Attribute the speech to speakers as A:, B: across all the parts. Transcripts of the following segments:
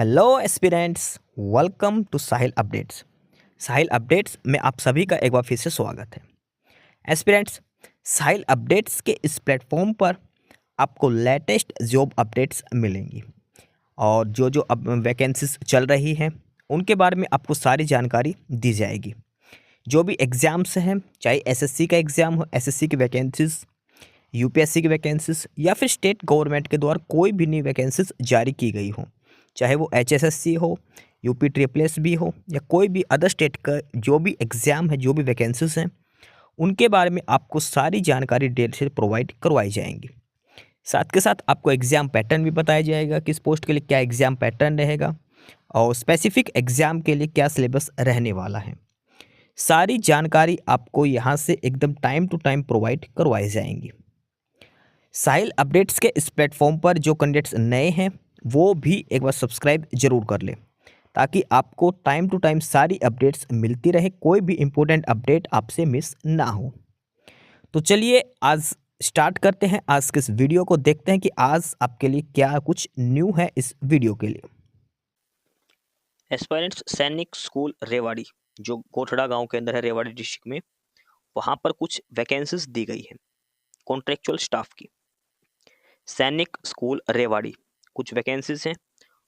A: Hello aspirants, welcome to Sahil updates. Sahil updates में आप सभी का एक बार फिर से स्वागत है। एस्पिरेंट्स, साहिल अपडेट्स के इस प्लेटफॉर्म पर आपको लेटेस्ट जॉब अपडेट्स मिलेंगी और जो अब वैकेंसीज चल रही हैं उनके बारे में आपको सारी जानकारी दी जाएगी। जो भी एग्ज़ाम्स हैं, चाहे एसएससी का एग्ज़ाम हो, एसएससी की वैकेंसीज, यूपीएससी की वैकेंसीज या फिर स्टेट गवर्नमेंट के द्वारा कोई भी नई वैकेंसीज जारी की गई हो, चाहे वो एचएसएससी हो, यूपी ट्रिपल एस भी हो या कोई भी अदर स्टेट का जो भी एग्ज़ाम है, जो भी वैकेंसीज हैं, उनके बारे में आपको सारी जानकारी डिटेल से प्रोवाइड करवाई जाएंगी। साथ के साथ आपको एग्ज़ाम पैटर्न भी बताया जाएगा, किस पोस्ट के लिए क्या एग्ज़ाम पैटर्न रहेगा और स्पेसिफिक एग्ज़ाम के लिए क्या सिलेबस रहने वाला है। सारी जानकारी आपको यहाँ से एकदम टाइम टू टाइम प्रोवाइड करवाई जाएंगी। साहिल अपडेट्स के इस प्लेटफॉर्म पर जो कैंडिडेट्स नए हैं वो भी एक बार सब्सक्राइब जरूर कर लें, ताकि आपको टाइम टू टाइम सारी अपडेट्स मिलती रहे, कोई भी इम्पोर्टेंट अपडेट आपसे मिस ना हो। तो चलिए आज स्टार्ट करते हैं, आज के इस वीडियो को देखते हैं कि आज आपके लिए क्या कुछ न्यू है इस वीडियो के लिए।
B: एस्पायरेंट्स सैनिक स्कूल रेवाड़ी, जो कोठड़ा गांव के अंदर है रेवाड़ी डिस्ट्रिक्ट में, वहां पर कुछ वैकेंसीज दी गई है कॉन्ट्रेक्चुअल स्टाफ की। सैनिक स्कूल रेवाड़ी कुछ वैकेंसीज हैं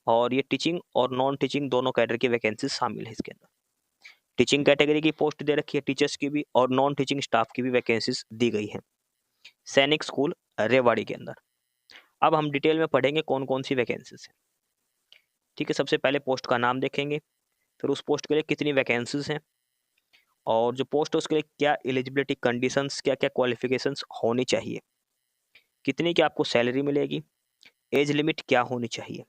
B: और ये टीचिंग और नॉन टीचिंग दोनों कैडर की वैकेंसीज शामिल है इसके अंदर। टीचिंग कैटेगरी की पोस्ट दे रखी है टीचर्स की भी, और नॉन टीचिंग स्टाफ की भी वैकेंसीज दी गई है सैनिक स्कूल रेवाड़ी के अंदर। अब हम डिटेल में पढ़ेंगे कौन कौन सी वैकेंसीज है। ठीक है, सबसे पहले पोस्ट का नाम देखेंगे, फिर उस पोस्ट के लिए कितनी वैकेंसीज हैं, और जो पोस्ट है उसके लिए क्या एलिजिबिलिटी कंडीशंस, क्या क्या क्वालिफिकेशंस होनी चाहिए, कितनी की आपको सैलरी मिलेगी, एज लिमिट क्या होनी चाहिए।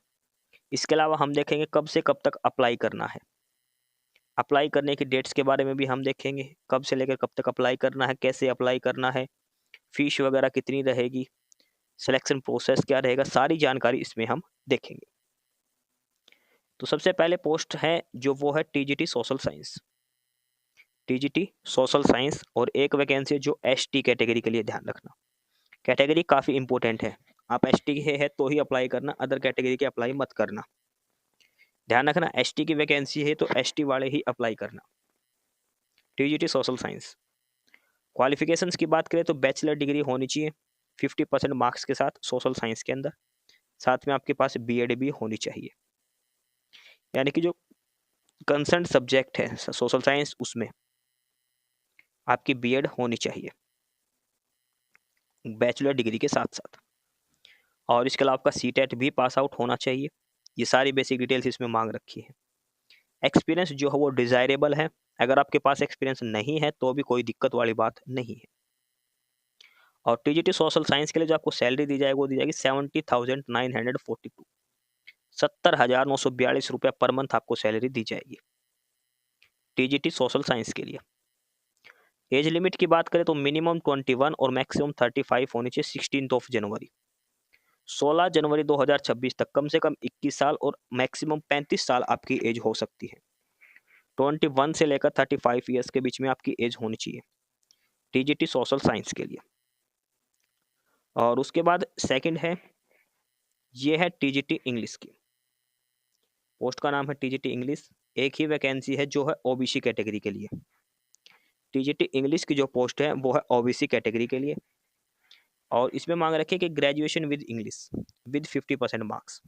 B: इसके अलावा हम देखेंगे कब से कब तक अप्लाई करना है, अप्लाई करने की डेट्स के बारे में भी हम देखेंगे, कब से लेकर कब तक अप्लाई करना है, कैसे अप्लाई करना है, फीस वगैरह कितनी रहेगी, सिलेक्शन प्रोसेस क्या रहेगा, सारी जानकारी इसमें हम देखेंगे। तो सबसे पहले पोस्ट है जो वो है TGT social science, TGT social science, और एक वैकेंसी जो एसटी कैटेगरी के लिए, ध्यान रखना कैटेगरी काफ़ी इंपॉर्टेंट है। आप एसटी के है तो ही अप्लाई करना, अदर कैटेगरी के अप्लाई मत करना। ध्यान रखना एसटी की वैकेंसी है तो एसटी वाले ही अप्लाई करना। टीजीटी सोशल साइंस, क्वालिफिकेशंस की बात करें तो बैचलर डिग्री होनी चाहिए 50% मार्क्स के साथ सोशल साइंस के अंदर, साथ में आपके पास बीएड भी होनी चाहिए, यानी कि जो कंसर्न सब्जेक्ट है सोशल साइंस उसमें आपकी बीएड होनी चाहिए बैचलर डिग्री के साथ साथ, और इसके अलावा आपका सीटेट भी पास आउट होना चाहिए। ये सारी बेसिक डिटेल्स इसमें मांग रखी है। एक्सपीरियंस जो है वो डिजायरेबल है, अगर आपके पास एक्सपीरियंस नहीं है तो भी कोई दिक्कत वाली बात नहीं है। और टीजीटी सोशल साइंस के लिए जो आपको सैलरी दी जाएगी वो दी जाएगी 70,942, 70,942 रुपये पर मंथ आपको सैलरी दी जाएगी टीजीटी सोशल साइंस के लिए। एज लिमिट की बात करें तो मिनिमम 21 और मैक्सिमम 35 होनी चाहिए 16 जनवरी, 16 जनवरी 2026 तक कम से कम 21 साल और मैक्सिमम 35 साल आपकी एज हो सकती है। 21 से लेकर 35 ईयर्स के बीच में आपकी एज होनी चाहिए टीजीटी सोशल साइंस के लिए। और उसके बाद सेकंड है, ये है टीजीटी इंग्लिश की पोस्ट का नाम है टीजीटी इंग्लिश। एक ही वैकेंसी है जो है ओबीसी कैटेगरी के लिए। टीजीटी इंग्लिश की जो पोस्ट है वो है ओबीसी कैटेगरी के लिए, और इसमें मांग रखी है कि graduation with English with 50% marks,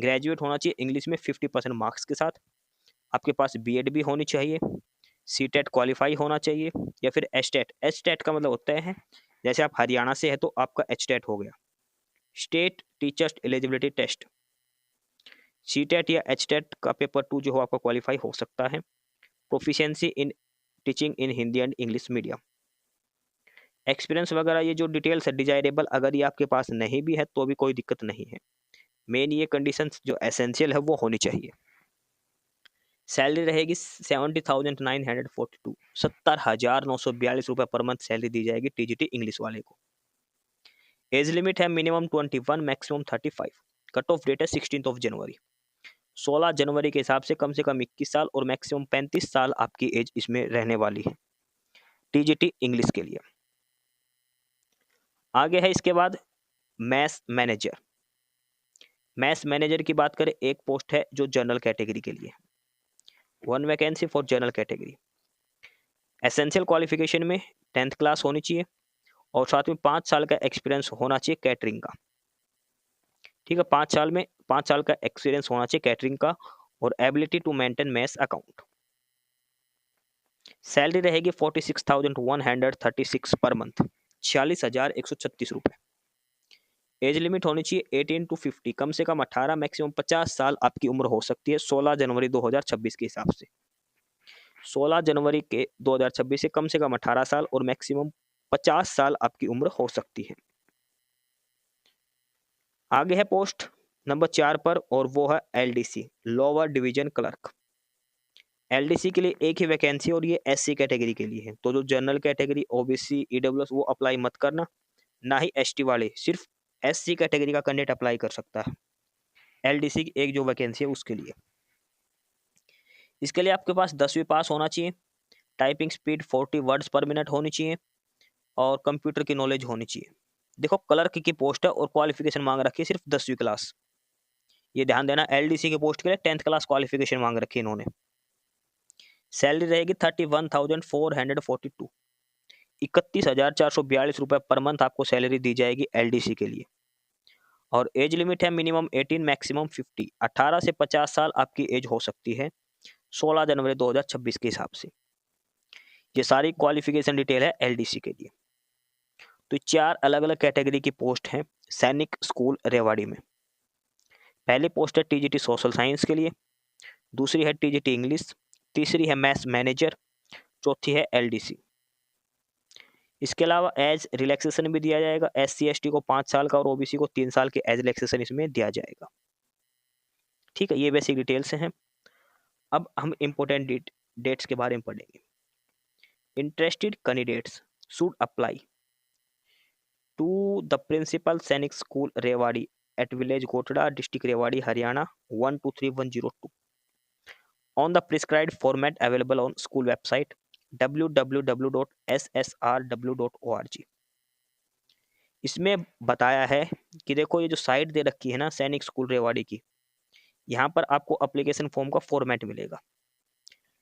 B: graduate होना चाहिए इंग्लिश में 50% मार्क्स के साथ, आपके पास बीएड भी होनी चाहिए, सीटेट क्वालिफाई होना चाहिए, या फिर एचटेट। एचटेट का मतलब होता है जैसे आप हरियाणा से है तो आपका एचटेट हो गया, state teachers eligibility test. CTET या एचटेट का पेपर 2 जो हो आपका क्वालिफाई हो सकता है। Proficiency in teaching in Hindi and English medium. Experience वगैरह ये जो डिटेल्स है डिजायरेबल, अगर ये आपके पास नहीं भी है तो भी कोई दिक्कत नहीं है, मेन ये कंडीशंस जो एसेंशियल है वो होनी चाहिए। सैलरी रहेगी 70,942, 70,942 रुपये पर मंथ सैलरी दी जाएगी टीजीटी इंग्लिश वाले को। एज लिमिट है minimum 21, maximum 35, cut off date है 16 जनवरी, 16 जनवरी के हिसाब से कम 21 साल और मैक्सिमम 35 साल आपकी एज इसमें रहने वाली है टीजीटी इंग्लिश के लिए। आगे है इसके बाद मैथ्स मैनेजर। मैथ्स मैनेजर की बात करें, एक पोस्ट है जो जनरल कैटेगरी के लिए, 1 vacancy for general category. Essential qualification में 10th क्लास होनी चाहिए और साथ में 5 साल का एक्सपीरियंस होना चाहिए कैटरिंग का। ठीक है, 5 साल का एक्सपीरियंस होना चाहिए कैटरिंग का और ability to maintain maths account. Salary रहेगी 46,136 पर मंथ, 46,136 रुपए। एज लिमिट होनी चाहिए 18 to 50, कम से कम 18 मैक्सिमम 50 साल आपकी उम्र हो सकती है 16 जनवरी 2026 के हिसाब से। 16 जनवरी के 2026 से कम 18 साल और मैक्सिमम 50 साल आपकी उम्र हो सकती है। आगे है पोस्ट नंबर 4 पर और वो है LDC, lower division clerk. LDC के लिए एक ही वैकेंसी और ये एससी कैटेगरी के लिए है, तो जो जनरल कैटेगरी, ओबीसी, ईडब्ल्यूएस वो अप्लाई मत करना, ना ही एसटी वाले, सिर्फ एससी कैटेगरी का कैंडिडेट अप्लाई कर सकता है एलडीसी की एक जो वैकेंसी है उसके लिए। इसके लिए आपके पास 10वीं पास होना चाहिए, टाइपिंग स्पीड 40 वर्ड्स पर मिनट होनी चाहिए और कंप्यूटर की नॉलेज होनी चाहिए। देखो क्लर्क की पोस्ट है और क्वालिफिकेशन मांग रखी है सिर्फ 10वीं क्लास, ये ध्यान देना। एलडीसी की पोस्ट के लिए 10th क्लास क्वालिफिकेशन मांग रखी है इन्होंने। सैलरी रहेगी 31,442, 31,442 रुपए पर मंथ आपको सैलरी दी जाएगी एलडीसी के लिए। और एज लिमिट है मिनिमम 18 मैक्सिमम 50, 18 से 50 साल आपकी एज हो सकती है 16 जनवरी 2026 के हिसाब से। ये सारी क्वालिफिकेशन डिटेल है एलडीसी के लिए। तो 4 अलग अलग कैटेगरी की पोस्ट हैं सैनिक स्कूल रेवाड़ी में। पहली पोस्ट है टीजीटी सोशल साइंस के लिए, दूसरी है टीजीटी इंग्लिश, तीसरी है मैथ्स मैनेजर, चौथी है एलडीसी। इसके अलावा एज रिलैक्सेशन भी दिया जाएगा, एससी एसटी को 5 साल का और ओबीसी को 3 साल के एज रिलैक्सेशन इसमें दिया जाएगा। ठीक है, ये बेसिक डिटेल्स हैं। अब हम इम्पोर्टेंट डेट्स के बारे में पढ़ेंगे। Interested candidates should apply to the principal Sainik school Rewari at village Gotda, district Rewari, Haryana 123102 on the prescribed format available on school website www.ssrw.org। इसमें बताया है कि देखो ये जो साइट दे रखी है ना सैनिक स्कूल रेवाड़ी की, यहाँ पर आपको एप्लीकेशन फॉर्म का फॉर्मेट मिलेगा,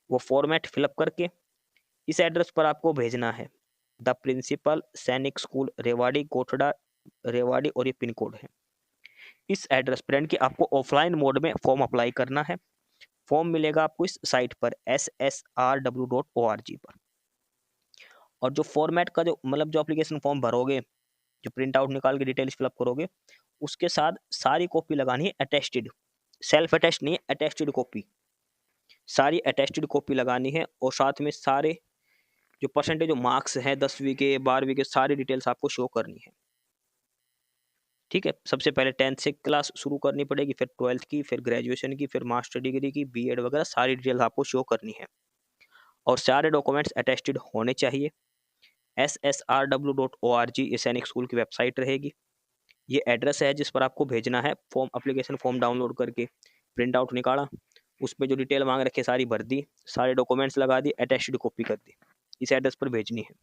B: वो फॉर्मेट फिलअप करके इस एड्रेस पर आपको भेजना है। The principal Sainik school Rewari Gothda Rewari और ये पिन कोड है। इस एड्रेस पर यानी कि आपको ऑफलाइन मोड में फॉर्म अप्लाई करना है। फॉर्म मिलेगा आपको इस साइट पर ssrw.org पर। और जो फॉर्मेट का जो मतलब जो एप्लीकेशन फॉर्म भरोगे, जो प्रिंट आउट निकाल के डिटेल्स फिलअप करोगे, उसके साथ सारी कॉपी लगानी है अटेस्टेड, सेल्फ अटेस्ट नहीं है, अटेस्टेड कॉपी, सारी अटेस्टेड कॉपी लगानी है। और साथ में सारे जो परसेंटेज जो मार्क्स हैं 10वीं के 12वीं के सारी डिटेल्स आपको शो करनी है। ठीक है, सबसे पहले 10th से क्लास शुरू करनी पड़ेगी, फिर 12th की, फिर ग्रेजुएशन की, फिर मास्टर डिग्री की, बीएड वगैरह सारी डिटेल्स आपको शो करनी है और सारे डॉक्यूमेंट्स अटेस्टेड होने चाहिए। ssrw.org ये सैनिक स्कूल की वेबसाइट रहेगी, ये एड्रेस है जिस पर आपको भेजना है फॉर्म। एप्लीकेशन फॉर्म डाउनलोड करके प्रिंट आउट निकाला, उस पर जो डिटेल मांग रखे सारी भर दी, सारे डॉक्यूमेंट्स लगा दी, अटेस्टेड कॉपी कर दी, इस एड्रेस पर भेजनी है।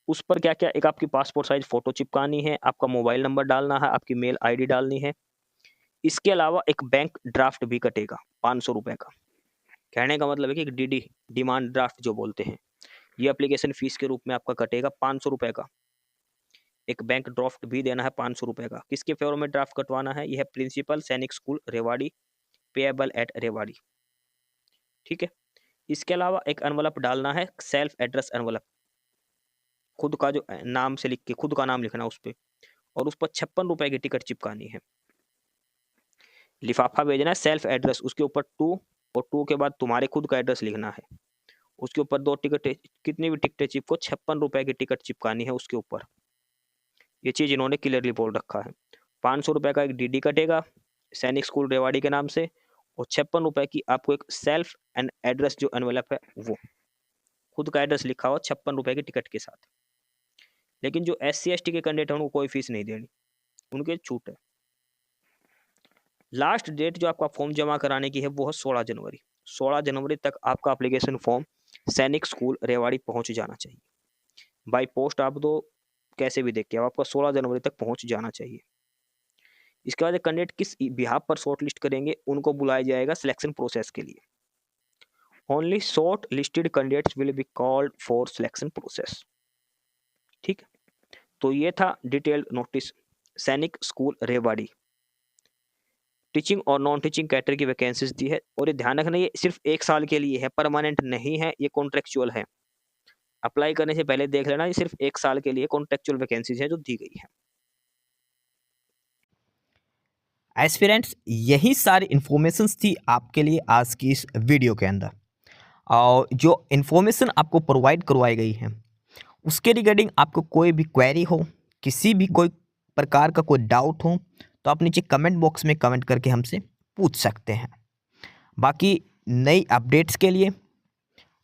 B: उस पर क्या क्या, एक आपकी पासपोर्ट साइज फोटो चिपकानी है, आपका मोबाइल नंबर डालना है, आपकी मेल आईडी डालनी है। इसके अलावा एक बैंक ड्राफ्ट भी कटेगा 500 रुपए का। कहने का मतलब है कि डीडी डिमांड ड्राफ्ट जो बोलते हैं, ये एप्लीकेशन फीस के रूप में आपका कटेगा 500 रुपए का। एक बैंक ड्राफ्ट भी देना है 500 रुपए का। किसके फेवर में ड्राफ्ट कटवाना है? यह है principal Sainik school Rewari, payable eight Rewari. ठीक है, इसके अलावा एक एनवलप डालना है, सेल्फ एड्रेस एनवलप, खुद का जो नाम से लिख के खुद का नाम लिखना उस पर, और उस पर 56 रुपए की टिकट चिपकानी है। लिफाफा भेजना है सेल्फ एड्रेस, उसके ऊपर 2 और 2 के बाद तुम्हारे खुद का एड्रेस लिखना है, उसके ऊपर 2 टिकट, कितनी भी टिकटें चिपको 56 रुपए की टिकट चिपकानी है उसके ऊपर। ये चीज इन्होंने क्लियरली बोल रखा है। 500 रुपए का एक डीडी कटेगा सैनिक स्कूल रेवाड़ी के नाम से, और 56 रुपए की आपको एक सेल्फ एंड एड्रेस जो एनवेलप है वो खुद का एड्रेस लिखा हुआ 56 रुपए की टिकट के साथ। लेकिन जो SC ST के कैंडिडेट हैं उनको कोई फीस नहीं देनी, उनके छूट है। लास्ट डेट जो आपका फॉर्म जमा कराने की है वो है 16 जनवरी। 16 जनवरी तक आपका एप्लीकेशन फॉर्म सैनिक स्कूल रेवाड़ी पहुंच जाना चाहिए। बाई पोस्ट आप दो, कैसे भी देख के आपका 16 जनवरी तक पहुंच जाना चाहिए। इसके बाद कैंडिडेट किस बिहाफ पर शॉर्ट लिस्ट करेंगे, उनको बुलाया जाएगा सिलेक्शन प्रोसेस के लिए। Only short listed candidates will be called for selection process. ठीक, तो ये था डिटेल्ड नोटिस सैनिक स्कूल रेवाड़ी, टीचिंग और नॉन टीचिंग कैटेगरी की वैकेंसीज दी है। और ये ध्यान रखना, ये सिर्फ 1 साल के लिए है, परमानेंट नहीं है, ये कॉन्ट्रेक्चुअल है। अप्लाई करने से पहले देख लेना, ये सिर्फ 1 साल के लिए कॉन्ट्रेक्चुअल वैकेंसीज है जो दी गई है।
A: एस्पिरेंट्स, यही सारी इन्फॉर्मेशंस थी आपके लिए आज की इस वीडियो के अंदर। और जो इन्फॉर्मेशन आपको प्रोवाइड करवाई गई है उसके रिगार्डिंग आपको कोई भी क्वेरी हो, किसी भी कोई प्रकार का कोई डाउट हो, तो आप नीचे कमेंट बॉक्स में कमेंट करके हमसे पूछ सकते हैं। बाकी नई अपडेट्स के लिए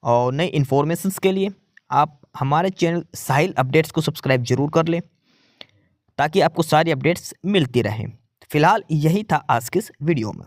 A: और नई इन्फॉर्मेशंस के लिए आप हमारे चैनल साहिल अपडेट्स को सब्सक्राइब जरूर कर लें, ताकि आपको सारी अपडेट्स मिलती रहें। फिलहाल यही था आज के इस वीडियो में।